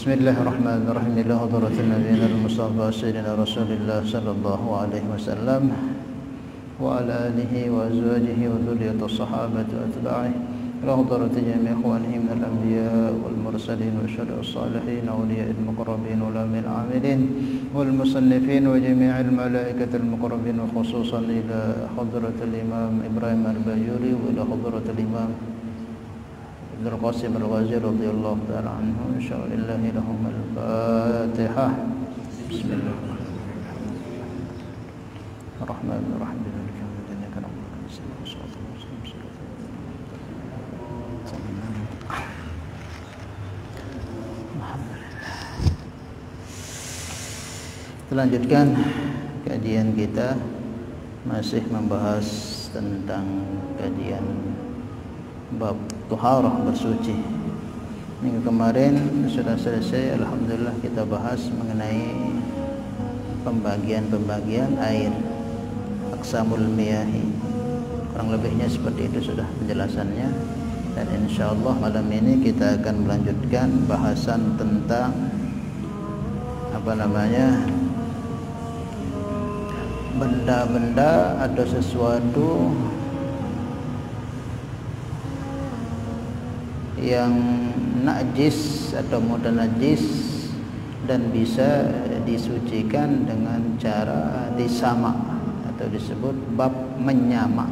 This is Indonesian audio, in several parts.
Bismillahirrahmanirrahim. Ila hadratin nabiyina al-mustafa sayyidina Rasulillah sallallahu alaihi wasallam wa ala alihi wa azwajihi wa dhurriyyati sahabati wa atba'ihi ila hadrati jami' ikhwanihi min al-anbiya wal mursalin wa syuhada as-salihin wa awliya'il muqarrabin wa ulama'il 'amilin wal musannifin wa jami'il malaikati al-muqarrabin wa khususan ila hadratil imam Ibrahim al-Bajuri wa ila hadratil imam Ibnu Qasim al-Ghazali radhiyallahu ta'ala anhu. Insyaallah lahum al-Fatihah. Bismillahirrahmanirrahim. Kita lanjutkan kajian kita, masih membahas tentang kajian bab tuharah, bersuci. Minggu kemarin sudah selesai, alhamdulillah, kita bahas mengenai pembagian air, aqsamul miyahi. Kurang lebihnya seperti itu sudah penjelasannya. Dan insyaallah malam ini kita akan melanjutkan bahasan tentang benda-benda atau sesuatu yang najis atau mutanajis dan bisa disucikan dengan cara disama atau disebut bab menyama.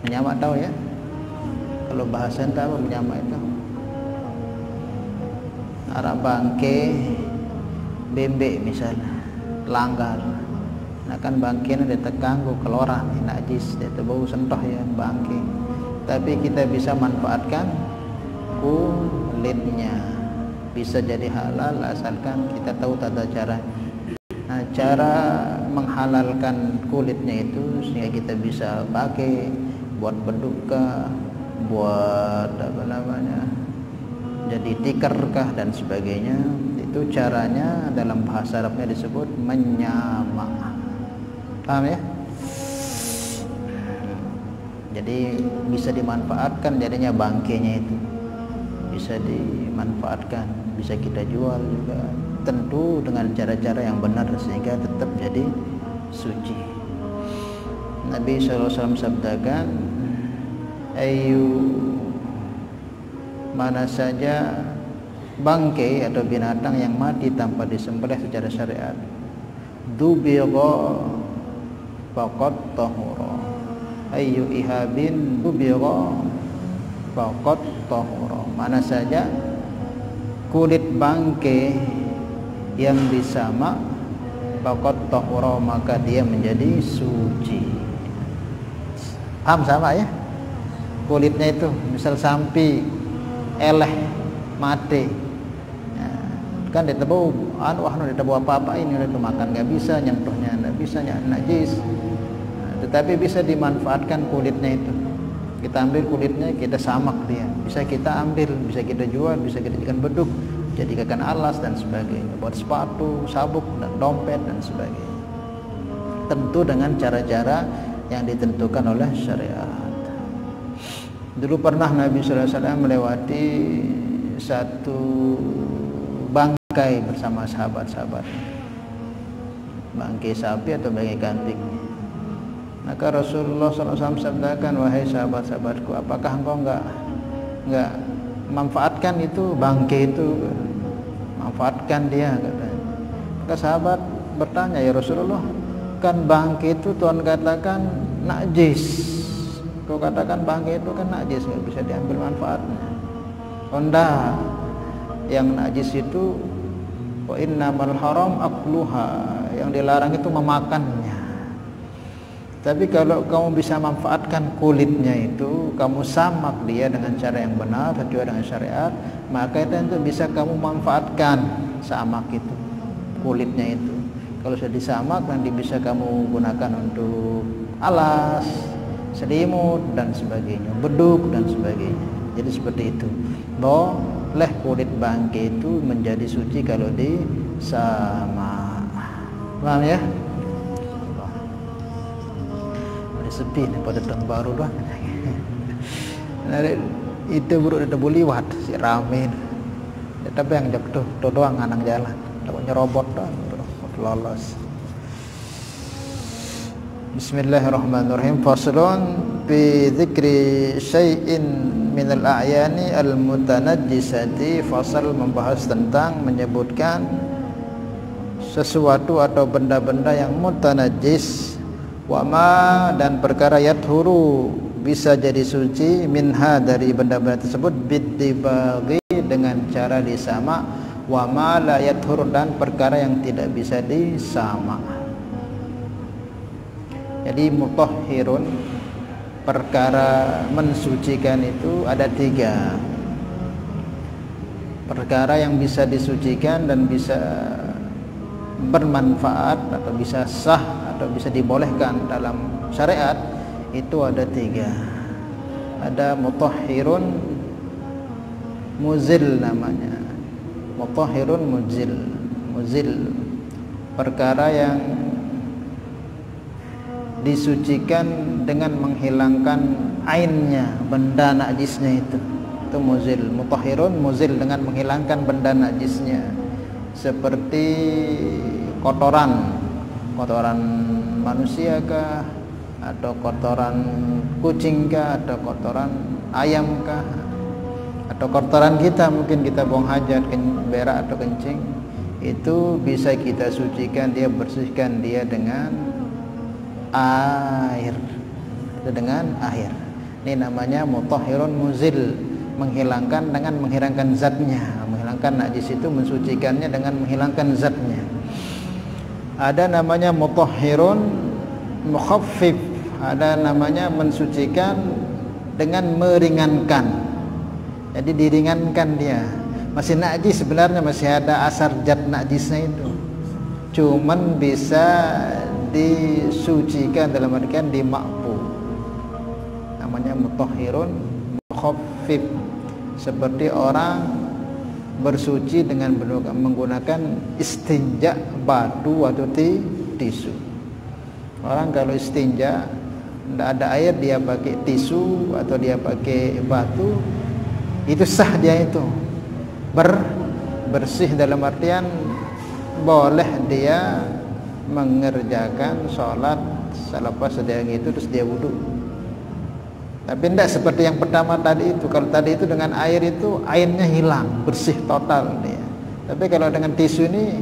Menyama tahu ya? Kalau bahasa tahu menyama itu arah bangke bembe misalnya langgar. Nah kan bangke ini ditekanggu kelora najis, dia bau sentoh ya bangke. Tapi kita bisa manfaatkan kulitnya, bisa jadi halal asalkan kita tahu tata cara. Nah, cara menghalalkan kulitnya itu sehingga kita bisa pakai buat berduka, buat jadi tikerkah dan sebagainya. Itu caranya dalam bahasa Arabnya disebut menyama. Paham ya? Jadi bisa dimanfaatkan jadinya bangkainya itu. Bisa dimanfaatkan, bisa kita jual juga, tentu dengan cara-cara yang benar sehingga tetap jadi suci. Nabi SAW sabdakan, mana saja bangkai atau binatang yang mati tanpa disembelih secara syariat, dubigha faqad tahura. Ayyu ihabin dubigha faqad tahura. Mana saja kulit bangkai yang disama faqad tahura, maka dia menjadi suci. Paham sama ya? Kulitnya itu misal sampi eleh mati, ya, kan ditebu ditebu apa-apa ini itu makan nggak bisa, nyentuhnya nggak bisa, najis. Nah, tetapi bisa dimanfaatkan kulitnya itu. Kita ambil kulitnya, kita samak dia, bisa kita ambil, bisa kita jual, bisa kita jadikan beduk, jadikan alas dan sebagainya, buat sepatu, sabuk dan dompet dan sebagainya. Tentu dengan cara-cara yang ditentukan oleh syariat. Dulu pernah Nabi SAW melewati satu bangkai bersama sahabat-sahabat, bangkai sapi atau bangkai kambing. Maka Rasulullah SAW sabdakan, wahai sahabat-sahabatku, apakah engkau enggak manfaatkan itu bangkai itu, manfaatkan dia, katanya. Maka sahabat bertanya, ya Rasulullah, kan bangkai itu Tuhan katakan najis, kau katakan bangkai itu kan najis, nggak bisa diambil manfaatnya. Onda yang najis itu wa innamal haram akluha, yang dilarang itu memakannya. Tapi kalau kamu bisa manfaatkan kulitnya itu, kamu samak dia dengan cara yang benar sesuai dengan syariat, maka itu bisa kamu manfaatkan samak itu, kulitnya itu. Kalau sudah disamak nanti bisa kamu gunakan untuk alas, selimut dan sebagainya, beduk dan sebagainya. Jadi seperti itu. Boleh kulit bangkai itu menjadi suci kalau disamak. Paham ya? Sepi nih pada tahun baru doang. Itu buruk ada liwat si rame. Tapi yang tuh doang anang jalan, takutnya robot doang lolos. Bismillahirrahmanirrahim. Faslun fi dzikri syai'in minal a'yani al-mutanajjisati. Fasal membahas tentang menyebutkan sesuatu atau benda-benda yang mutanajjis, wa ma dan perkara yathuru bisa jadi suci, minha dari benda-benda tersebut, biddibaghi dengan cara disama, wa ma la yathur dan perkara yang tidak bisa disama. Jadi mutahhirun, perkara mensucikan itu ada 3. Perkara yang bisa disucikan dan bisa bermanfaat atau bisa sah atau bisa dibolehkan dalam syariat itu ada 3. Ada mutahhirun muzil namanya. Mutahhirun muzil, perkara yang disucikan dengan menghilangkan ainnya, benda najisnya itu muzil. Mutahhirun muzil, dengan menghilangkan benda najisnya, seperti kotoran manusia kah, atau kotoran kucing kah, atau kotoran ayam kah, atau kotoran kita, mungkin kita buang hajat, berak atau kencing, itu bisa kita sucikan, dia bersihkan dia dengan air. Ini namanya mutahhirun muzil, menghilangkan dengan menghilangkan zatnya, menghilangkan najis itu mensucikannya dengan menghilangkan zatnya. Ada namanya mutahhirun mukhaffif, ada namanya mensucikan dengan meringankan. Jadi diringankan dia. Masih najis sebenarnya, masih ada asar zat najisnya itu. Cuman bisa disucikan dalam artian dimakfu. Namanya mutahhirun mukhaffif. Seperti orang bersuci dengan menggunakan istinja batu atau tisu. Orang kalau istinja tidak ada air, dia pakai tisu atau dia pakai batu, itu sah, dia itu bersih dalam artian boleh dia mengerjakan sholat selepas sediang itu terus dia wudu. Tapi tidak seperti yang pertama tadi itu. Kalau tadi itu dengan air itu airnya hilang, bersih total dia. Tapi kalau dengan tisu ini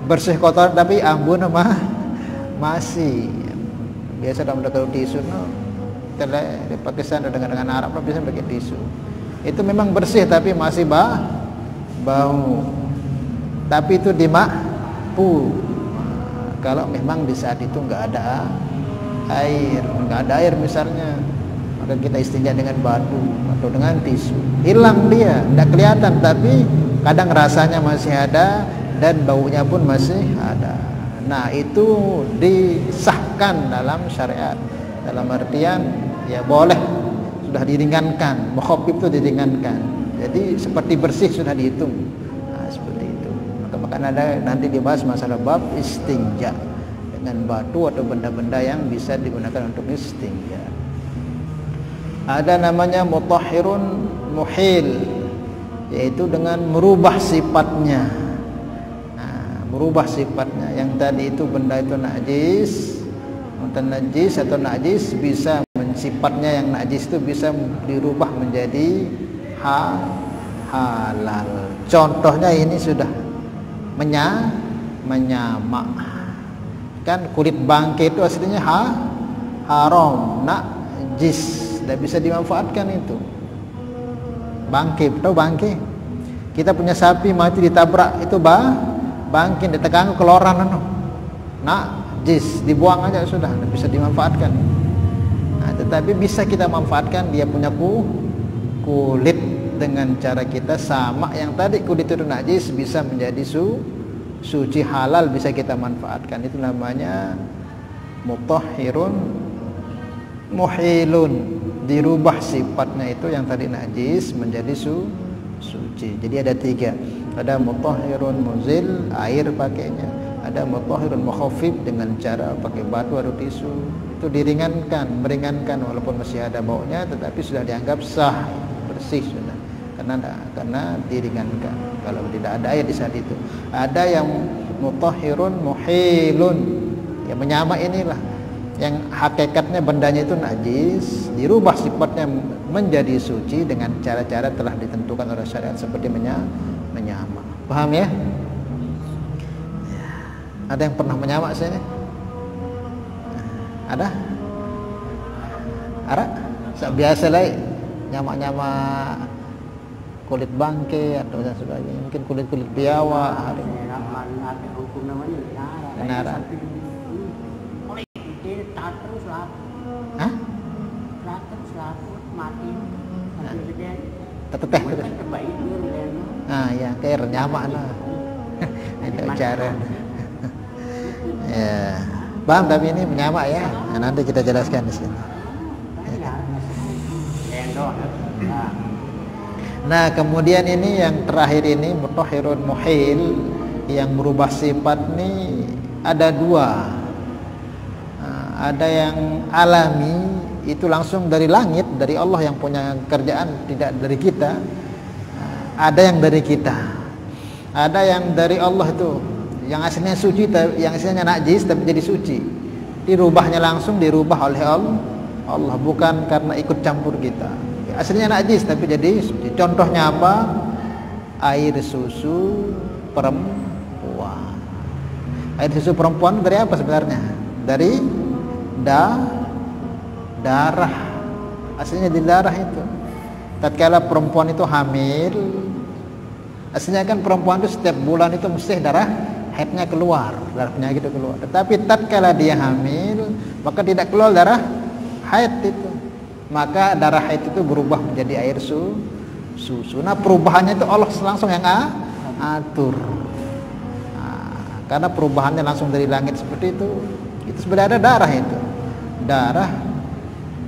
bersih kotor tapi ambun masih. Biasa dalam kalau tisu di Pakistan dengan Arab bisa pakai tisu. Itu memang bersih tapi masih bau. Tapi itu dimakfu. Kalau memang di saat itu nggak ada air misalnya, maka kita istinja dengan batu atau dengan tisu, hilang dia, tidak kelihatan, tapi kadang rasanya masih ada dan baunya pun masih ada. Nah, itu disahkan dalam syariat, dalam artian ya boleh, sudah diringankan, mukhaffif itu diringankan, jadi seperti bersih sudah dihitung. Seperti itu. Maka ada nanti dibahas masalah bab istinja dengan batu atau benda-benda yang bisa digunakan untuk istinja. Ada namanya mutahhirun muhil, yaitu dengan merubah sifatnya. Merubah sifatnya. Yang tadi itu benda itu najis atau najis, bisa sifatnya yang najis itu bisa dirubah menjadi halal. Contohnya ini sudah menyamak. Kan kulit bangkai itu aslinya haram, najis, tidak bisa dimanfaatkan itu. Bangkai, tahu bangkai? Kita punya sapi mati ditabrak, itu bangkai ditegang keluaran najis, dibuang aja sudah, tidak bisa dimanfaatkan. Tetapi bisa kita manfaatkan, dia punya kulit dengan cara kita sama yang tadi kulit itu najis bisa menjadi suci halal, bisa kita manfaatkan. Itu namanya mutahhirun muhilun, dirubah sifatnya itu yang tadi najis menjadi suci. Jadi ada 3. Ada mutahhirun muzil, air pakainya. Ada mutahhirun mukhaffif dengan cara pakai batu atau tisu. Itu diringankan, meringankan walaupun masih ada baunya, tetapi sudah dianggap sah, bersih sudah. Karena diringankan. kalau tidak ada air di saat itu. Ada yang mutahhirun muhilun, yang menyama inilah, yang hakikatnya bendanya itu najis, dirubah sifatnya menjadi suci dengan cara-cara telah ditentukan oleh syariat seperti menyama. Paham ya? Ada yang pernah menyama sini? Ada? Ada? Biasa lah nyama-nyama kulit bangke atau dan sebagainya, mungkin kulit biawak. Ada hukum namanya kenaran. Oleh itu terus lah. Hah? Terus lah mati. Teteh. Ah ya, kayak nyama lah. Itu cara. Ya, paham tapi ini menyama ya. Nah, nanti kita jelaskan di sini. Nah, kemudian ini yang terakhir ini mutahhirun muhil, yang merubah sifat ini ada dua. Ada yang alami, itu langsung dari langit, dari Allah yang punya kerjaan, tidak dari kita. Ada yang dari kita. Ada yang dari Allah itu, yang aslinya suci, yang aslinya najis tapi jadi suci. Dirubahnya langsung, dirubah oleh Allah, bukan karena ikut campur kita. Aslinya najis tapi jadi suci. Contohnya apa? Air susu perempuan. Air susu perempuan dari apa sebenarnya? Dari darah. Aslinya di darah itu. Tatkala perempuan itu hamil, aslinya kan perempuan itu setiap bulan itu mesti darah haidnya keluar, darah penyakit itu keluar. Tetapi tatkala dia hamil, maka tidak keluar darah haid itu. Maka darah haid itu berubah menjadi air susu. Nah, perubahannya itu Allah langsung yang atur. Nah, karena perubahannya langsung dari langit seperti itu sebenarnya darah itu. Darah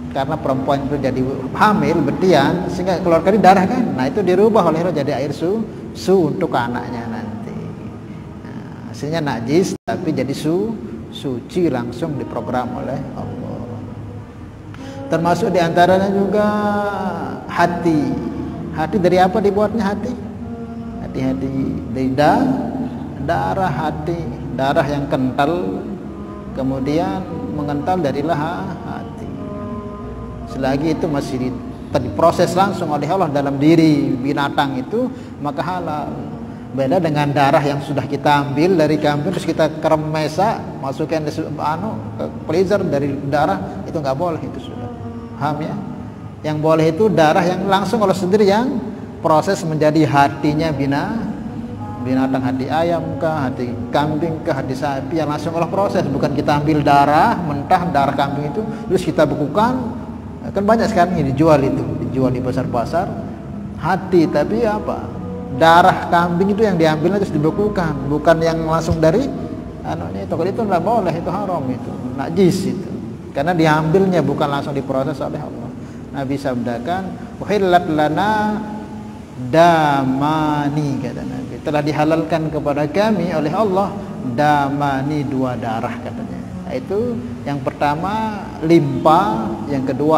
karena perempuan itu jadi hamil, betian, sehingga keluarkan darah kan. Nah, itu dirubah oleh Allah jadi air susu untuk anaknya nanti. Nah, aslinya najis tapi jadi suci langsung diprogram oleh Allah. Termasuk diantaranya juga hati. Hati dari apa dibuatnya hati? Hati dari darah hati, darah yang kental, kemudian mengental dari hati. Selagi itu masih diproses langsung oleh Allah dalam diri binatang itu, maka halal. Beda dengan darah yang sudah kita ambil dari kambing terus kita kremesa, masukkan ke freezer dari darah, itu nggak boleh, itu sudah. Paham ya? Yang boleh itu darah yang langsung Allah sendiri yang proses menjadi hatinya binatang, hati ayam kah, hati kambing kah, hati sapi, yang langsung Allah proses. Bukan kita ambil darah mentah, darah kambing itu terus kita bekukan. Kan banyak sekarang ini dijual di pasar-pasar hati, tapi apa? Darah kambing itu yang diambil terus dibekukan, bukan yang langsung dari itu. Kalau itu nggak boleh, itu haram, itu najis itu. Karena diambilnya bukan langsung diproses oleh Allah. Nabi sabdakan, "Uhillat lana damani," kata Nabi. Telah dihalalkan kepada kami oleh Allah damani, dua darah katanya. Itu yang pertama limpa, yang kedua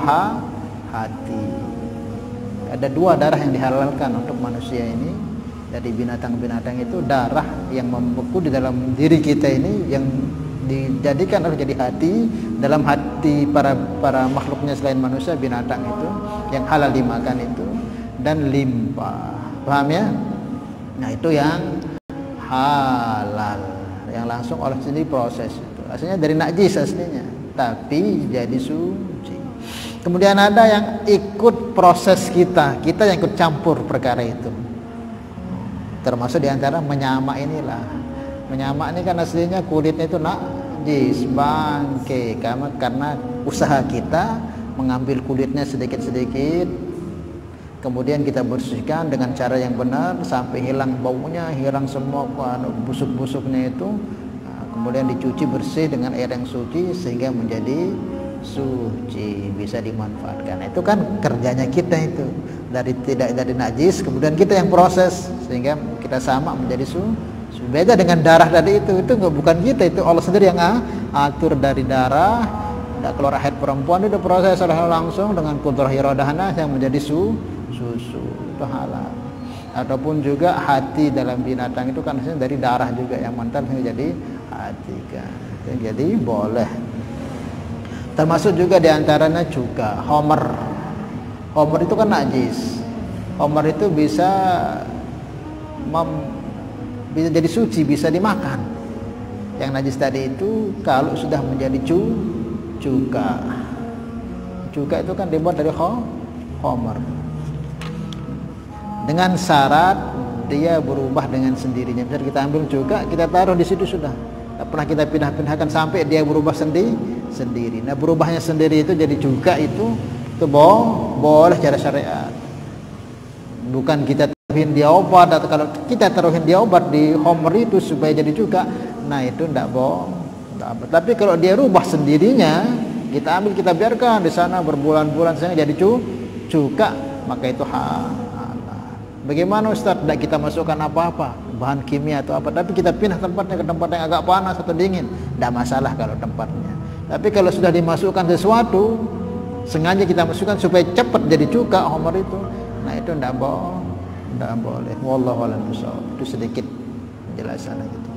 hati. Ada dua darah yang dihalalkan untuk manusia ini. Dari binatang-binatang itu darah yang membeku di dalam diri kita ini, yang dijadikan harus jadi hati dalam hati para makhluknya selain manusia, binatang itu yang halal dimakan itu, dan limpa. Paham ya? Nah, itu yang halal, yang langsung Allah sendiri proses itu. Aslinya dari najis aslinya, tapi jadi suci. Kemudian ada yang ikut proses kita yang ikut campur perkara itu. Termasuk diantara menyama inilah. Menyama ini kan aslinya kulitnya itu najis, bangke, karena usaha kita mengambil kulitnya sedikit-sedikit, kemudian kita bersihkan dengan cara yang benar sampai hilang baunya, hilang semua busuk-busuknya itu. Kemudian dicuci bersih dengan air yang suci sehingga menjadi suci, bisa dimanfaatkan. Itu kan kerjanya kita itu, dari najis, kemudian kita yang proses sehingga kita sama menjadi suci. Beda dengan darah tadi itu bukan kita, itu Allah sendiri yang atur dari darah. Tidak keluar haid perempuan itu proses langsung dengan kudrah iradahna yang menjadi susu, itu halal. ataupun juga hati dalam binatang itu kan dari darah juga yang mental jadi hati kan. Jadi boleh. Termasuk juga diantaranya juga homer. Homer itu kan najis. Homer itu bisa jadi suci, bisa dimakan. Yang najis tadi itu kalau sudah menjadi cuka. Cuka itu kan dibuat dari homer. Dengan syarat dia berubah dengan sendirinya. Misalnya kita ambil cuka, kita taruh di situ sudah. Tak pernah kita pindah-pindahkan sampai dia berubah sendiri. Nah, berubahnya sendiri itu jadi cuka itu boleh cara syariat. Bukan kita taruhin dia obat, atau kalau kita taruhin dia obat di homer itu supaya jadi cuka, nah itu tidak boleh. Tapi kalau dia rubah sendirinya, kita ambil, kita biarkan di sana berbulan-bulan sehingga jadi cuka, maka itu halal. Bagaimana Ustaz? Tidak kita masukkan apa-apa, bahan kimia atau apa, tapi kita pindah tempatnya ke tempat yang agak panas atau dingin, tidak masalah kalau tempatnya. Tapi kalau sudah dimasukkan sesuatu, sengaja kita masukkan supaya cepat jadi cuka homer itu, nah itu tidak boleh. Wallahu a'lam bishawab. Itu sedikit penjelasan gitu.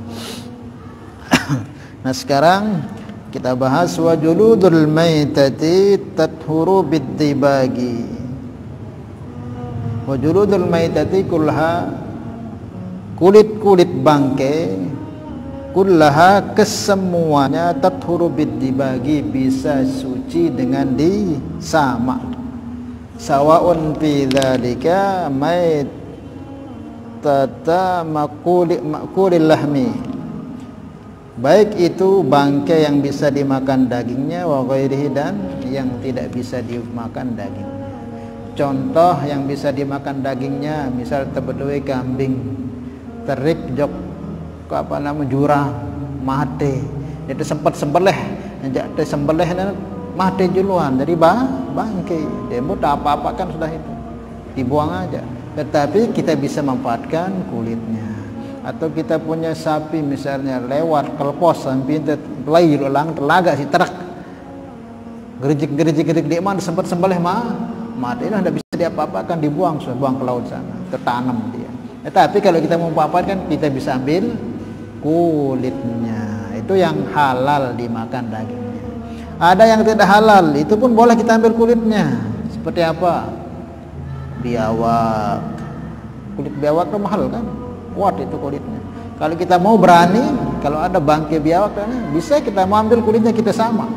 Nah, sekarang kita bahas wa juludul maitati tathuru bid-dibagi. Wa juludul maitati kullaha, kulit-kulit bangkai kullaha kesemuanya tathuru bid-dibagi bisa suci dengan disama. Sawaun fi dzalika maitata makulil lahmi, baik itu bangkai yang bisa dimakan dagingnya, wa ghairihi, dan yang tidak bisa dimakan dagingnya. Contoh yang bisa dimakan dagingnya, misal tebedoi kambing, terik jok jurah mate, itu sempat sembelih, jadi sembelih mati juluan dari bangkai, dia mau apa-apa kan sudah itu dibuang aja. Tetapi kita bisa manfaatkan kulitnya. Atau kita punya sapi misalnya lewat kelpos sampai belai ulang telaga si terak gerejik dia mana sempat sembelih mati, ini tidak bisa diapa-apakan, dibuang, sudah buang ke laut sana, tertanam dia. Tetapi kalau kita mau manfaatkan, kita bisa ambil kulitnya, itu yang halal dimakan dagingnya. Ada yang tidak halal, itu pun boleh kita ambil kulitnya. Seperti apa? Biawak. Kulit biawak itu mahal kan? Kuat itu kulitnya. Kalau kita mau berani, kalau ada bangkai biawak, bisa kita mau ambil kulitnya, kita sama.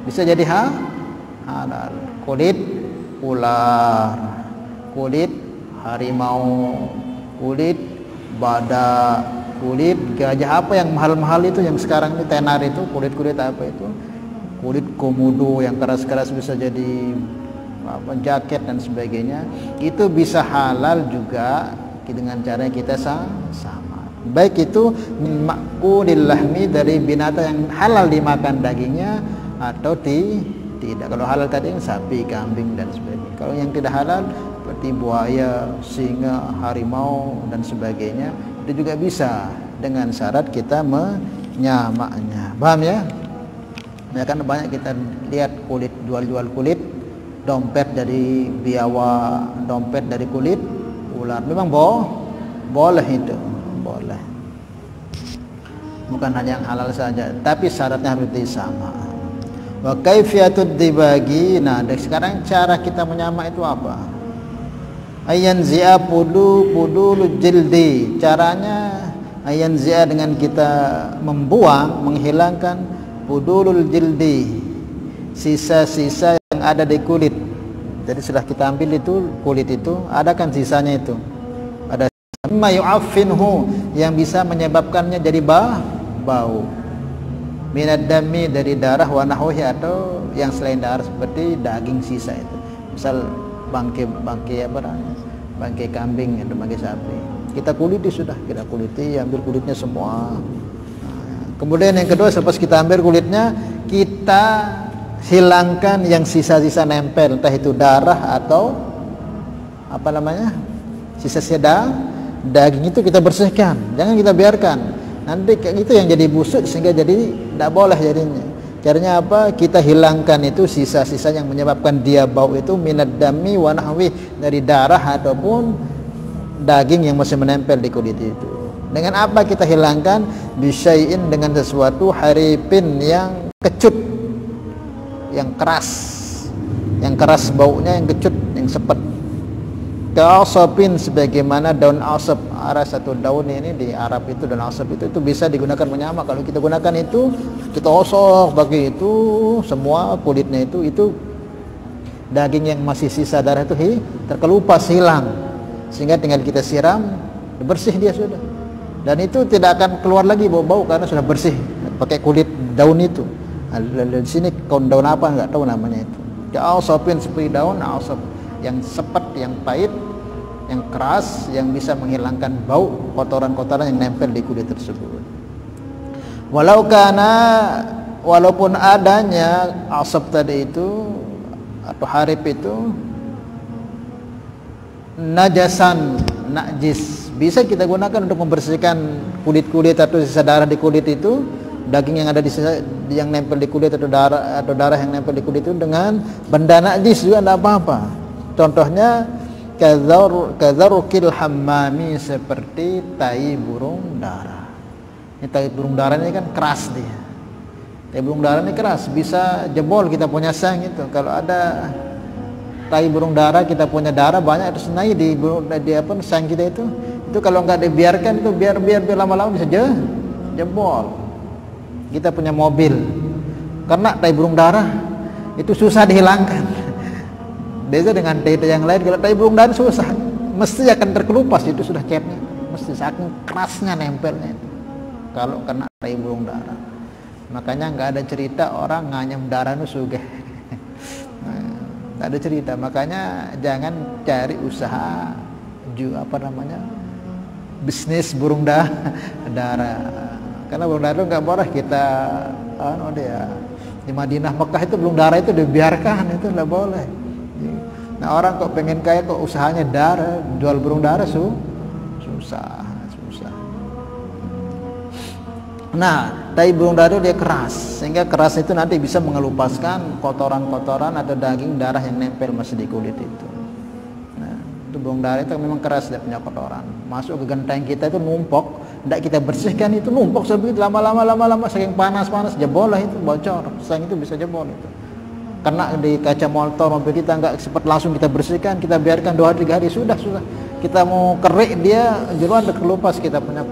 Bisa jadi halal. Kulit ular, kulit harimau, kulit badak, kulit gajah, apa yang mahal-mahal itu yang sekarang ini tenar itu, kulit-kulit apa itu? Kulit komodo yang keras-keras bisa jadi jaket dan sebagainya, itu bisa halal juga dengan cara kita sama. Baik itu min makulil lahmi, dari binatang yang halal dimakan dagingnya, atau tidak. Kalau halal tadi sapi, kambing dan sebagainya. Kalau yang tidak halal seperti buaya, singa, harimau dan sebagainya, itu juga bisa dengan syarat kita menyamaknya. Paham ya? Ya kan banyak kita lihat kulit, jual kulit, dompet dari biawak, dompet dari kulit ular. Memang boleh itu, boleh. Bukan hanya yang halal saja, tapi syaratnya harus sama. Wa kaifiyatud dibagi. Nah, sekarang cara kita menyamak itu apa? Ayan zia pudul jildi. Caranya ayan zia dengan kita membuang, menghilangkan pudulul jildi, sisa-sisa yang ada di kulit. Jadi sudah kita ambil itu kulit itu, ada kan sisanya itu. Ada ma yu'affinhu, yang bisa menyebabkannya jadi bau. Minad dami, dari darah, wa nahwihi, atau yang selain darah seperti daging sisa itu. Misal bangkai kambing atau bangkai sapi. Kita kuliti sudah, kita kuliti, ambil kulitnya semua. Kemudian yang kedua, selepas kita ambil kulitnya, kita hilangkan yang sisa-sisa nempel, entah itu darah atau sisa-sisa daging itu kita bersihkan, jangan kita biarkan. Nanti itu yang jadi busuk sehingga jadi tidak boleh jadinya. Caranya apa? Kita hilangkan itu sisa-sisa yang menyebabkan dia bau itu, minad dami wa nahwi, dari darah ataupun daging yang masih menempel di kulit itu. Dengan apa kita hilangkan? Bisyai'in, dengan sesuatu haripin yang kecut, yang keras baunya, yang kecut, yang sepet. Ka'asabin, sebagaimana daun asap. Ada satu daun ini di Arab itu, daun asap itu bisa digunakan menyama. Kalau kita gunakan itu, kita osok pakai itu, semua kulitnya itu daging yang masih sisa darah itu terkelupas, hilang, sehingga tinggal kita siram, bersih dia sudah. Dan itu tidak akan keluar lagi bau-bau karena sudah bersih pakai kulit daun itu. Di sini daun apa nggak tahu namanya itu. Ka'asabin, seperti daun asap yang sepet, yang pahit, yang keras, yang bisa menghilangkan bau kotoran-kotoran yang nempel di kulit tersebut. Walaupun adanya asap tadi itu atau harip itu najasan, najis, bisa kita gunakan untuk membersihkan kulit-kulit atau sisa darah di kulit itu, daging yang ada di sisa, yang nempel di kulit atau darah yang nempel di kulit itu dengan benda najis juga tidak apa-apa. Contohnya kadzarukil hammami, seperti tai burung dara. Ini tai burung dara ini kan keras dia. Tai burung dara ini keras, bisa jebol kita punya sang itu. Kalau ada tai burung dara, kita punya darah banyak itu senai di sang kita itu kalau nggak dibiarkan itu biar lama-lama bisa jebol. Kita punya mobil karena tai burung dara itu susah dihilangkan. Beda dengan tai yang lain, kalau tai burung dara susah, mesti akan terkelupas itu sudah catnya, mesti saking kerasnya nempelnya itu kalau kena tai burung dara. Makanya nggak ada cerita orang nganyam darah itu sugih. Nggak ada cerita. Makanya jangan cari usaha bisnis burung dara, karena burung dara itu nggak boleh kita di Madinah, Mekah itu burung dara itu dibiarkan, itu nggak boleh. Nah, orang kok pengen kaya kok usahanya darah, jual burung dara susah. Nah, tai burung dara dia keras, sehingga keras itu nanti bisa mengelupaskan kotoran-kotoran atau daging darah yang nempel masih di kulit itu. Nah, itu burung dara itu memang keras, dia punya kotoran, masuk ke genteng kita itu numpuk, tidak kita bersihkan itu numpuk sebegitu, lama-lama saking panas jebol lah itu, bocor, sang itu bisa jebol itu. Kena di kaca motor mobil kita, nggak sempat langsung kita bersihkan, kita biarkan 2-3 hari sudah kita mau kerik dia jeruan terkelupas kita punya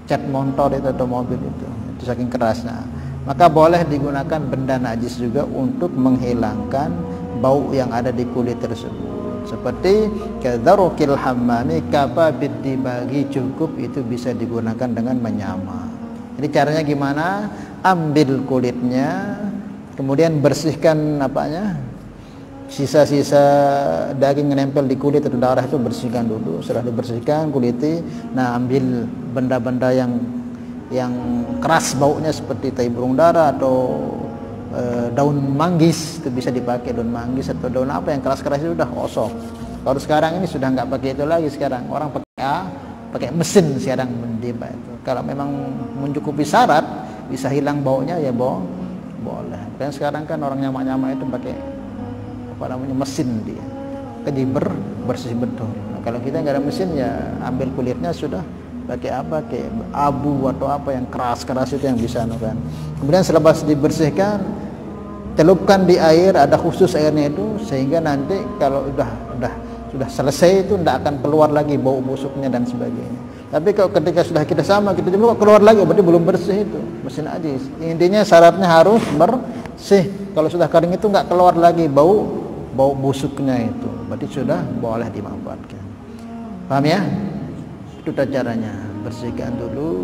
cat motor itu atau mobil itu saking kerasnya. Maka boleh digunakan benda najis juga untuk menghilangkan bau yang ada di kulit tersebut, seperti kadzarukil hammami kababid dibagi, cukup itu bisa digunakan dengan menyama. Jadi caranya gimana? Ambil kulitnya, kemudian bersihkan sisa-sisa daging yang nempel di kulit atau darah itu bersihkan dulu. Setelah dibersihkan kuliti, nah ambil benda-benda yang keras baunya seperti tai burung dara atau daun manggis, itu bisa dipakai daun manggis atau daun apa yang keras-keras itu udah osok. Kalau sekarang ini sudah nggak pakai itu lagi, sekarang orang pakai mesin sekarang mendiba itu. Kalau memang mencukupi syarat bisa hilang baunya ya boleh. Dan sekarang kan orang nyama-nyama itu pakai mesin dia, jadi bersih betul. Nah, kalau kita nggak ada mesin ya ambil kulitnya sudah, pakai kayak abu atau apa yang keras itu yang bisa kan. Kemudian selepas dibersihkan, celupkan di air, ada khusus airnya itu, sehingga nanti kalau sudah selesai itu tidak akan keluar lagi bau busuknya dan sebagainya. Tapi kalau ketika sudah kita jemur keluar lagi, berarti belum bersih itu, mesin najis. Intinya syaratnya harus bersih. Kalau sudah kering itu nggak keluar lagi bau busuknya itu, berarti sudah boleh dimanfaatkan. Paham ya? Itu caranya. Bersihkan dulu,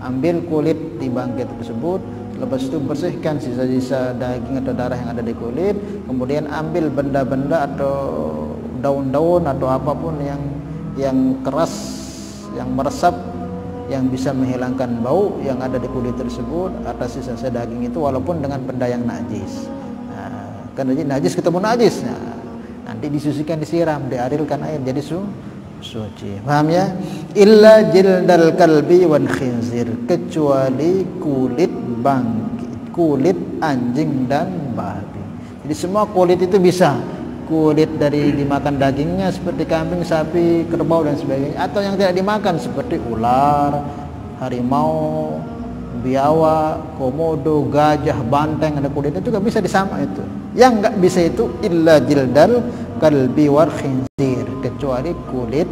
ambil kulit di bangkai tersebut, lepas itu bersihkan sisa-sisa daging atau darah yang ada di kulit, kemudian ambil benda-benda atau daun-daun atau apapun yang keras, yang meresap, yang bisa menghilangkan bau yang ada di kulit tersebut atas sisa-sisa daging itu, walaupun dengan benda yang najis. Nah, kan najis ketemu najis, nanti disucikan, disiram, diarilkan air jadi suci. Paham ya? Illa jildal kalbi wal khinzir, kecuali kulit bangkit, kulit anjing dan babi. Jadi semua kulit itu bisa kulit dari dimakan dagingnya seperti kambing, sapi, kerbau dan sebagainya, atau yang tidak dimakan seperti ular, harimau, biawak, komodo, gajah, banteng, ada kulitnya juga bisa disamak itu. Yang nggak bisa itu illa jildal kalbi war khinzir, kecuali kulit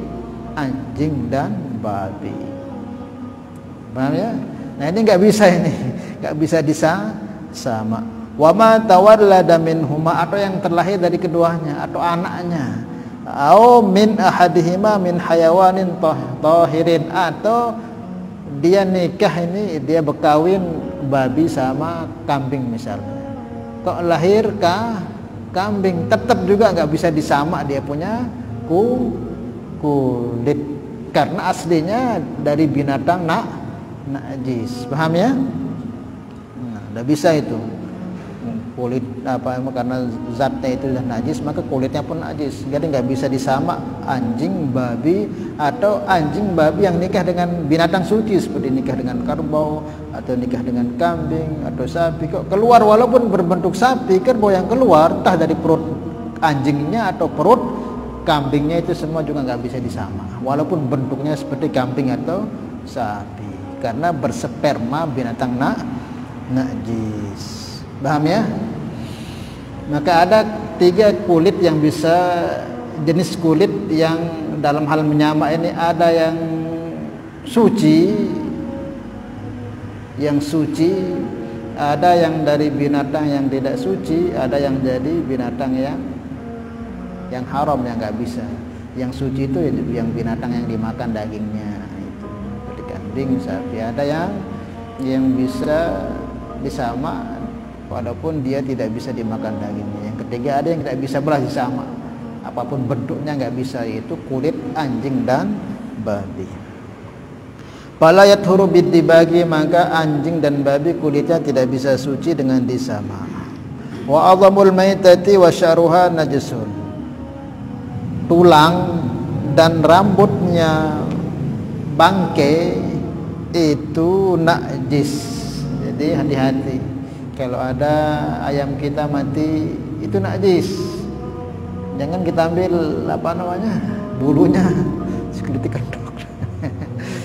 anjing dan babi. Paham ya? Nah ini nggak bisa, ini nggak bisa disama. Wa ma tawallada minhuma, atau yang terlahir dari keduanya atau anaknya, au min ahadihima min hayawanin tahirin, atau dia nikah ini, dia berkawin babi sama kambing misalnya, kok lahir kambing, tetap juga nggak bisa disamak dia punya kulit, karena aslinya dari binatang najis. Paham ya? Nah, nggak bisa itu kulit apa, karena zatnya itu sudah najis maka kulitnya pun najis. Jadi nggak bisa disamak anjing babi, atau anjing babi yang nikah dengan binatang suci seperti nikah dengan kerbau atau nikah dengan kambing atau sapi, kok keluar walaupun berbentuk sapi, kerbau yang keluar entah dari perut anjingnya atau perut kambingnya, itu semua juga nggak bisa disamak walaupun bentuknya seperti kambing atau sapi, karena bersperma binatang najis. Paham ya? Maka ada 3 kulit yang bisa, jenis kulit yang dalam hal menyamak ini, ada yang suci, ada yang dari binatang yang tidak suci, ada yang dari binatang yang haram, yang nggak bisa. Yang suci itu yang binatang yang dimakan dagingnya, itu seperti kambing, sapi. Ada yang bisa disamak walaupun dia tidak bisa dimakan dagingnya. Yang ketiga ada yang tidak bisa belah disamak, apapun bentuknya nggak bisa, yaitu kulit anjing dan babi. Fala yathuru bidibagi, maka anjing dan babi kulitnya tidak bisa suci dengan disamak. Wa adhamul maitati wa sya'ruha najisun, tulang dan rambutnya bangke itu najis. Jadi hati-hati, kalau ada ayam kita mati itu najis, jangan kita ambil bulunya sekelitik kendok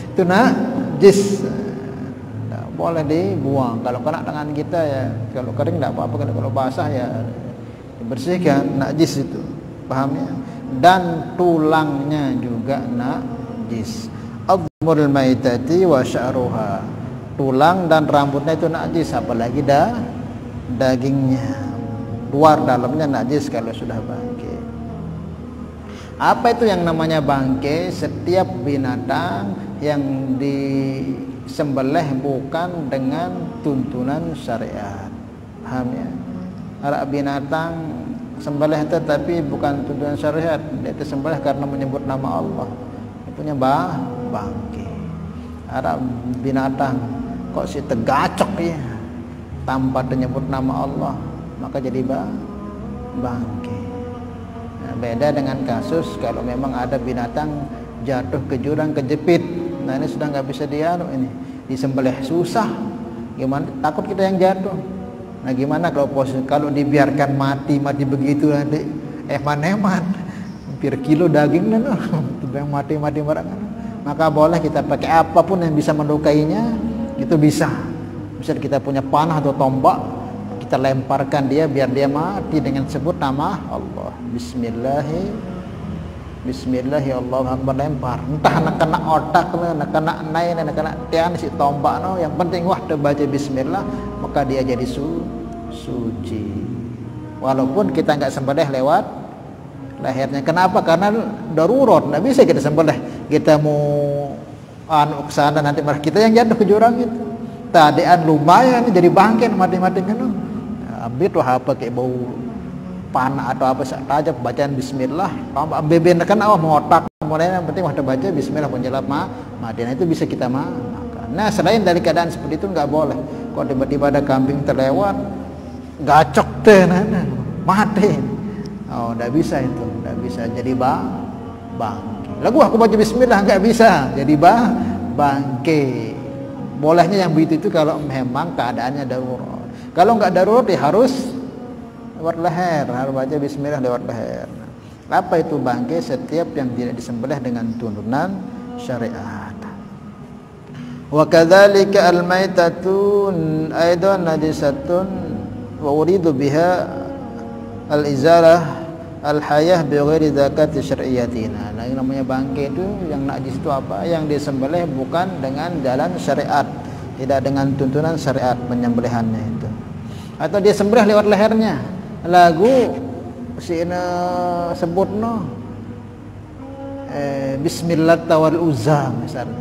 itu najis, tidak boleh dibuang. Kalau kena tangan kita ya, kalau kering tidak apa-apa, kalau basah ya dibersihkan, najis itu. Paham ya? Dan tulangnya juga najis. Admul maitati wa sya'ruha, tulang dan rambutnya itu najis, apalagi dagingnya, luar dalamnya najis kalau sudah bangke. Apa itu yang namanya bangke? Setiap binatang yang disembelih bukan dengan tuntunan syariat. Paham ya? Ada binatang sembelih tetapi bukan tuntunan syariat, dia disembelih karena menyebut nama Allah, dia punya bangke. Ada binatang kok si tegacok ya tanpa menyebut nama Allah, maka jadi bangke. Nah, beda dengan kasus kalau memang ada binatang jatuh ke jurang, kejepit. Nah ini sudah nggak bisa ini disembelih, susah. Gimana? Takut kita yang jatuh. Nah gimana kalau dibiarkan mati begitu nanti eman-eman hampir kilo daging yang mati barangan. Maka boleh kita pakai apapun yang bisa melukainya, itu bisa. Misal kita punya panah atau tombak, kita lemparkan dia biar dia mati dengan sebut nama Allah. Bismillahirrahmanirrahim, lempar. Entah nak kena otak, nak kena nai, nak kena tian si tombak no, yang penting wah baca bismillah, maka dia jadi suci. Walaupun kita enggak sembelih lewat lehernya. Kenapa? Karena darurat, enggak bisa kita sembelih. Kita mau ke sana nanti malah kita yang jatuh ke jurang itu. Tadean lumayan jadi bangke mati-mati kan. Ambil tuh apa kayak bau panah atau apa saja, bacaan bismillah, beben kan mau otak mulai, yang penting waktu baca bismillah pun jelap mati. Nah itu bisa kita makan. Nah selain dari keadaan seperti itu nggak boleh. Kalau tiba-tiba ada kambing terlewat, gacok mati. Oh nggak bisa itu, nggak bisa jadi bangke. Lagu aku baca bismillah nggak bisa jadi bangke. Bolehnya yang begitu itu kalau memang keadaannya darurat. Kalau nggak darurat ya harus lewat leher, harus baca bismillah lewat leher. Apa itu bangkai? Setiap yang tidak disembelih dengan tuntunan syariat. Wa kadzalika al-maitatu aidan najisatun wa uridu biha al-izalah al-hayah bi ghairi zakati syar'iyyatina. Nah, yang namanya bangkai itu, yang najis itu apa? Yang disembelih bukan dengan jalan syariat, tidak dengan tuntunan syariat penyembelihannya itu. Atau dia sembelih lewat lehernya. Lagu sina sebutno bismillah tawal uzza misalnya,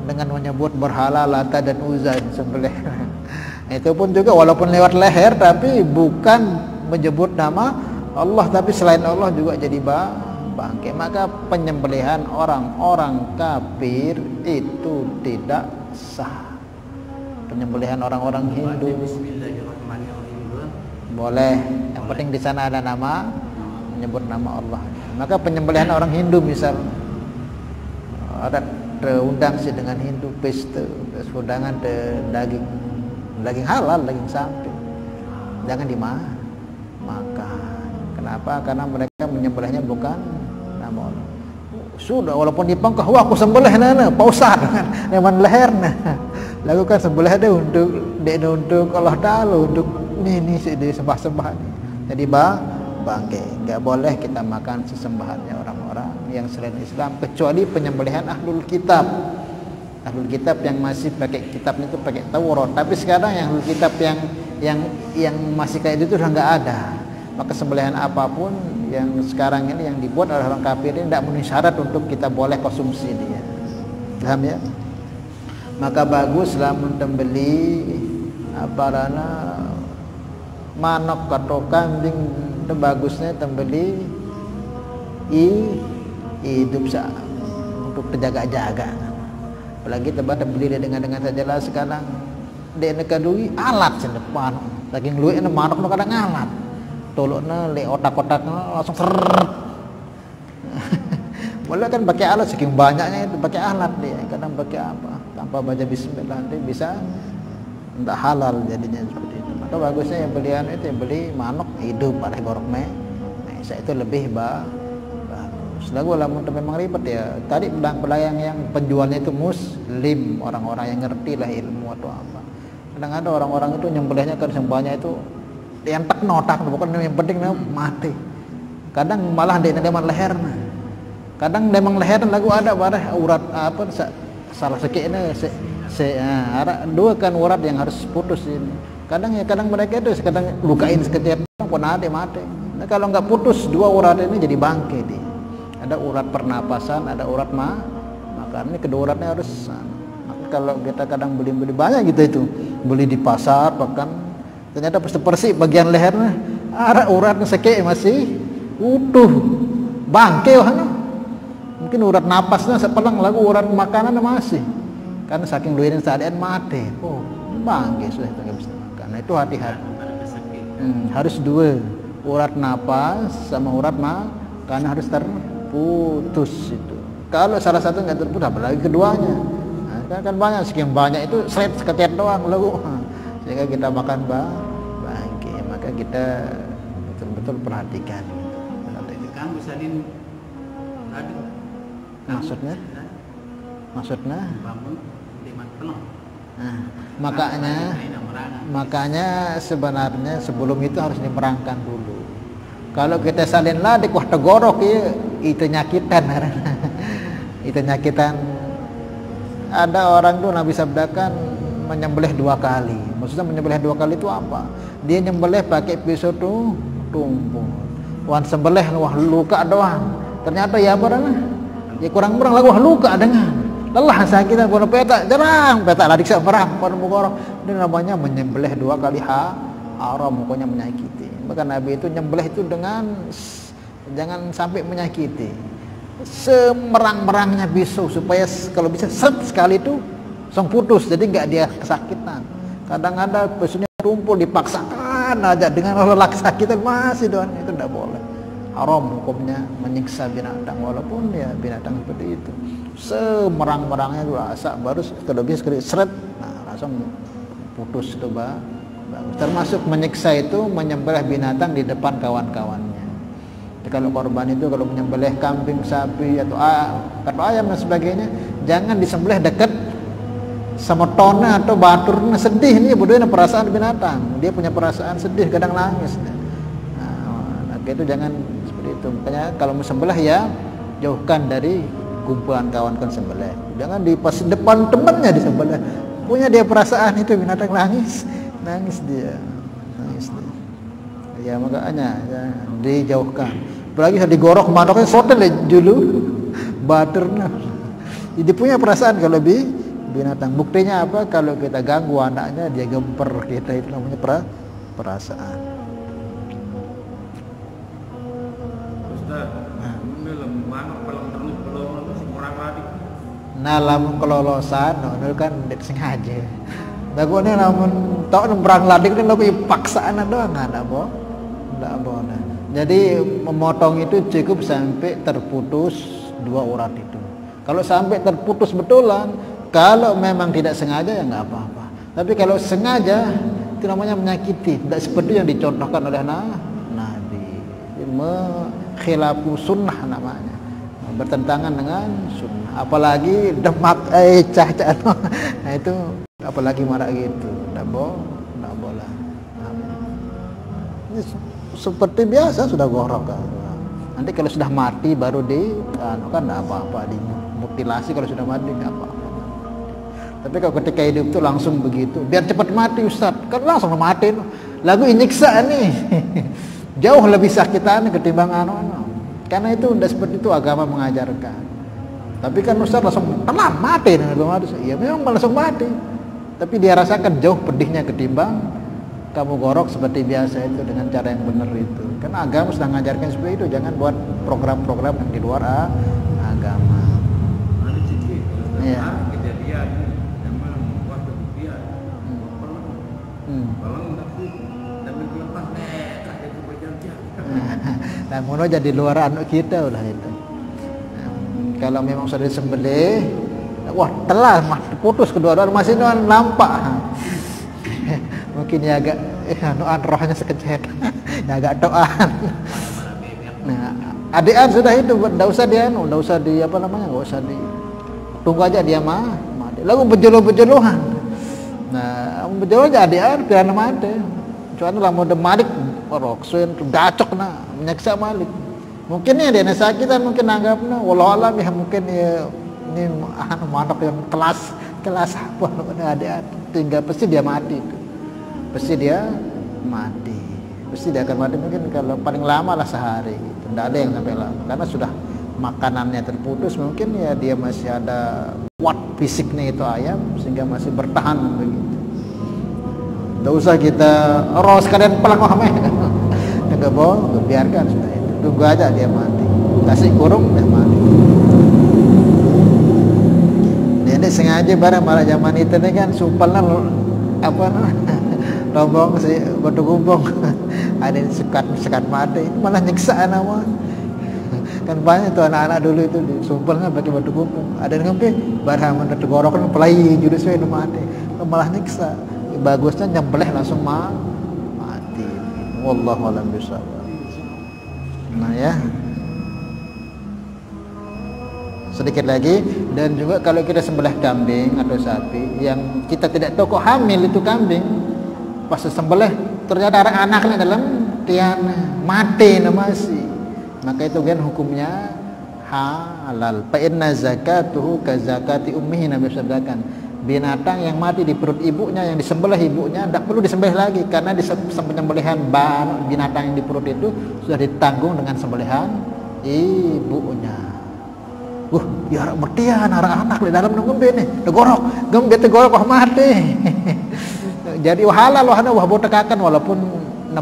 dengan menyebut berhala Lata dan Uzza disembelih. Itu pun juga walaupun lewat leher, tapi bukan menyebut nama Allah, tapi selain Allah juga jadi bangkai. Maka penyembelihan orang-orang kafir itu tidak sah. Penyembelihan orang-orang Hindu boleh, yang penting di sana ada nama, menyebut nama Allah. Maka penyembelihan orang Hindu misal ada terundang sih dengan Hindu pesta, undangan daging halal, daging sapi, jangan dimakan. Kenapa? Karena mereka menyembelihnya bukan nama Allah. Sudah, walaupun dipangkah, wah aku sembelih nana pausat dengan leher nah. Lakukan sembelih ada untuk Allah Ta'ala, untuk ini sembah-sembah nih. Jadi bangkai, nggak boleh kita makan sesembahannya orang-orang yang selain Islam, kecuali penyembelihan ahlul kitab. Ahlul kitab yang masih pakai kitabnya itu pakai Taurat. Tapi sekarang yang ahlul kitab yang masih kayak itu sudah nggak ada. Maka sembelihan apapun yang sekarang ini yang dibuat oleh orang kafir ini tidak memenuhi syarat untuk kita boleh konsumsi dia. Paham ya? Maka baguslah membeli manok atau kambing, itu bagusnya tembeli hidup untuk terjaga-jaga. Apalagi tempat beli dia dengan sajalah sekarang dia nekadui alat sini depan, saking luwih ini manok nu kadang alat, toloknya le otak-otaknya langsung ser. Boleh kan pakai alat, saking banyaknya itu pakai alat dia, kadang pakai apa tanpa baca bismillah nanti bisa tidak halal jadinya seperti itu. Maka bagusnya yang belian itu yang beli manok hidup pada gorokme, nah itu lebih bagus. Lagu lamun memang ribet ya. Tadi pedagang yang penjualnya itu muslim, orang-orang yang ngerti lah ilmu atau apa. Kadang ada orang-orang itu nyembelihnya kan sembahnya itu yang tak notak, bukan yang penting mati. Kadang malah dia memang leher. Kadang memang leher lagu ada pada urat apa salah sekiranya ada dua kan urat yang harus putus ini. Kadang mereka itu kadang lukain sekejap pun ada mati. Nah, kalau nggak putus dua urat ini jadi bangkai dia. Ada urat pernapasan, ada urat makan. Ini kedua uratnya harus. Kalau kita kadang beli banyak gitu itu, beli di pasar bahkan ternyata persi bagian lehernya ada uratnya sekejap masih utuh bangkai wahana. Mungkin urat napasnya sepelang lagu urat makanannya masih. Karena saking luirin seadaan mati. Oh, bangke sudah itu nggak bisa makan. Nah itu hati-hati. Harus dua, urat napas sama urat karena harus terputus itu. Kalau salah satu nggak terputus, apalagi keduanya. Nah, kan banyak, sekian banyak itu seret seketiak doang lagu. Sehingga kita makan bangke. Maka kita betul-betul perhatikan. Kan bisa maksudnya bangun penuh. Nah, makanya sebenarnya sebelum itu harus dimerangkan dulu. Kalau kita salin ladik wah tegorok ya, itu nyakitan. Itu nyakitan. Ada orang tuh Nabi sabdakan menyembelih 2 kali. Maksudnya menyembelih 2 kali itu apa? Dia nyembelih pakai pisau tuh tumpul. Wan sembelih wah luka doang. Ternyata ya barang ya kurang-kurang lagu luka dengan lelah sakit pun peta jarang peta ladik seberang pada mukorok. Ini namanya menyembelih 2 kali haram, pokoknya menyakiti. Maka Nabi itu nyembelih itu dengan jangan sampai menyakiti, semerang-merangnya pisau supaya kalau bisa sekali itu langsung putus, jadi nggak dia kesakitan. Kadang ada pisaunya tumpul dipaksakan aja dengan lelaki sakitan masih doang, itu tidak boleh. Haram hukumnya menyiksa binatang walaupun ya binatang seperti itu. Semerang-merangnya dulu asak baru kalau bisa sekali seret, nah langsung putus itu Bagus. Termasuk menyiksa itu menyembelih binatang di depan kawan-kawannya. Jadi kalau korban itu kalau menyembelih kambing, sapi atau ayam dan sebagainya, jangan disembelih dekat sama tona atau baturnya. Sedih nih bodohnya perasaan binatang. Dia punya perasaan sedih, kadang nangis. Nah, itu jangan seperti itu. Makanya kalau mau sembelih ya jauhkan dari kumpulan kawan-kawan sembelih. Jangan di pas depan temannya disembelih. Punya dia perasaan itu binatang nangis dia. Ya makanya ya, dijauhkan. Apalagi digorok manoknya sotel dulu baturnya. Jadi punya perasaan kalau binatang. Buktinya apa? Kalau kita ganggu anaknya dia gemper kita, itu namanya perasaan. Nah, lamun kelolosan, itu kan sengaja. Bagusnya lamun tau nembrang ladik itu lebih paksaan doang, nggak boleh. Jadi memotong itu cukup sampai terputus 2 urat itu. Kalau sampai terputus betulan, kalau memang tidak sengaja ya nggak apa-apa. Tapi kalau sengaja itu namanya menyakiti, tidak seperti yang dicontohkan oleh Nabi. Khilafu sunnah namanya, bertentangan dengan sunnah. Apalagi demak cah-cah, nah itu apalagi marah gitu, tidak boleh. Ini seperti biasa sudah gorok kan. Nanti kalau sudah mati baru kan tidak apa-apa, dimutilasi kalau sudah mati nggak apa-apa. Tapi kalau ketika hidup itu langsung begitu, biar cepat mati Ustaz, kan langsung mati. Lagu nyiksa nih, jauh lebih sakitan ketimbang karena itu tidak seperti itu agama mengajarkan. Tapi kan Ustaz langsung tenang mati, ya memang langsung mati. Tapi dia rasakan jauh pedihnya ketimbang kamu gorok seperti biasa itu dengan cara yang benar itu. Karena agama sudah mengajarkan seperti itu, jangan buat program-program yang di luar agama. Iya. Nah, mono jadi luar anak kita udah itu. Kalau memang sudah disembelih, wah telah putus kedua-dua masih nampak. Mungkin ya agak rohnya sekecet, ya agak doan. Nah, adean sudah itu, enggak usah enggak usah tunggu aja dia mati. Lalu berjeluh-berjeluhan. Nah, berjeluh aja adean pian mati. Soalnya lah mode malik roksen dacok menyiksa malik. Mungkin ya dia sakitan, mungkin anggapnya wallahu alam ya, mungkin ya ini manok yang kelas apa ada tinggal pasti dia mati itu. Pasti dia akan mati mungkin kalau paling lama lah sehari gitu. Tidak ada yang sampai lama karena sudah makanannya terputus, mungkin ya dia masih ada kuat fisiknya itu ayam sehingga masih bertahan begitu. Tidak usah kita sekalian pelang enggak boleh, biarkan sudah itu. Tunggu aja dia mati, kasih kurung dia mati. Ini sengaja barang malah zaman itu nih kan sumpalnya lombong si batu gumbong ada sekat mati, itu malah nyiksa nama. Kan banyak tuh anak-anak dulu itu disumpalnya pakai batu gumbong, ada yang ngombe barang mana tegorokan pelai jurus itu mati, malah nyiksa. Bagusnya nyembelih langsung mati. Wallahu a'lam bishawab. Nah ya, sedikit lagi. Dan juga kalau kita sembelih kambing atau sapi yang kita tidak tahu kok hamil itu kambing, pas sembelih ternyata ada anaknya dalam tiana mati masih, maka itu kan hukumnya halal. Fa inna zakatuhu ka zakati ummihi, Nabi sabdakan, binatang yang mati di perut ibunya, yang disembelih ibunya, tidak perlu disembelih lagi karena penyembelihan binatang yang di perut itu sudah ditanggung dengan sembelihan ibunya. Ya bertian anak di dalam ngembe nih, tegorok, gembe tegorok mati. Jadi halal wah botekakan walaupun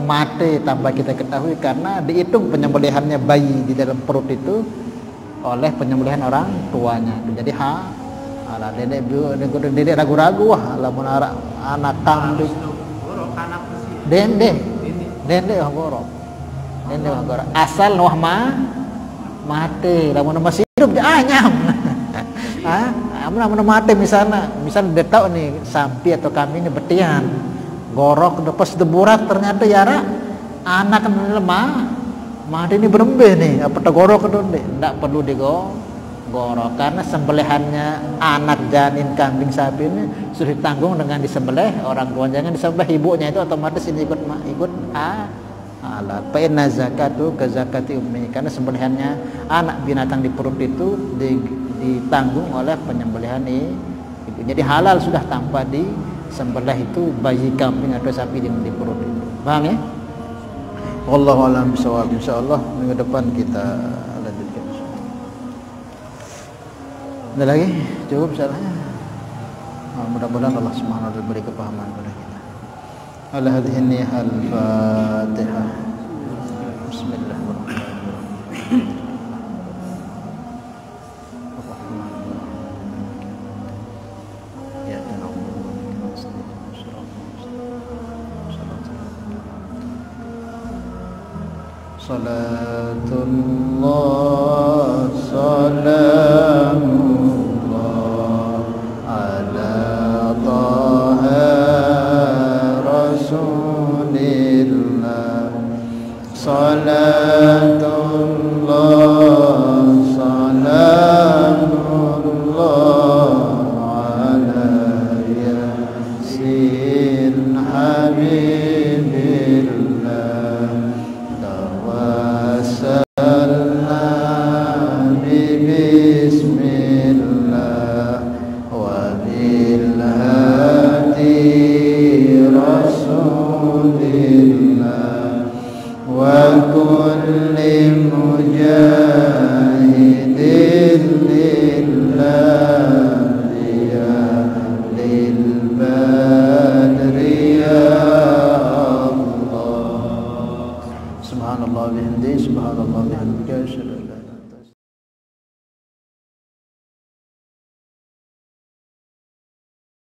mati tanpa kita ketahui karena dihitung penyembelihannya bayi di dalam perut itu oleh penyembelihan orang tuanya. Jadi ala dedek ragu-ragu wah lamun anak kambing dende gorok asal wah mati lamun masih hidup dia anyam. Amun mati misal dia tahu nih sapi atau kambing ini betian gorok lepas deburak ternyata yara anak lemah mati ini berembeh nih apa tegorok itu tidak perlu digorok karena sembelihannya anak janin kambing sapi ini sudah ditanggung dengan disembelih orang tua, jangan disembelih ibunya itu otomatis ini ikut alat. Fa inna zakatu ka zakati ummi, karena sembelihannya anak binatang di perut itu ditanggung oleh penyembelihan itu. Jadi halal sudah tanpa disembelih itu bayi kambing atau sapi di perut itu. Paham ya? Wallahu a'lam bishawab. Insyaallah minggu depan kita lanjutkan. Ada lagi? Cukup insyaallah. Mudah-mudahan Allah Subhanahu wa taala beri kepahaman kepada kita. Ala hadhihi niyyah al-Fatihah. Bismillahirrahmanirrahim. Salatullah salamullah ala taha rasulillah. Salatullah salamullah ala yasin habibillah. Bismillah wa bil hadi rasulillah wa kulli mujahidin lillah lil badri ya Allah. Subhanallah bihamdihi subhanallah bihamdihi.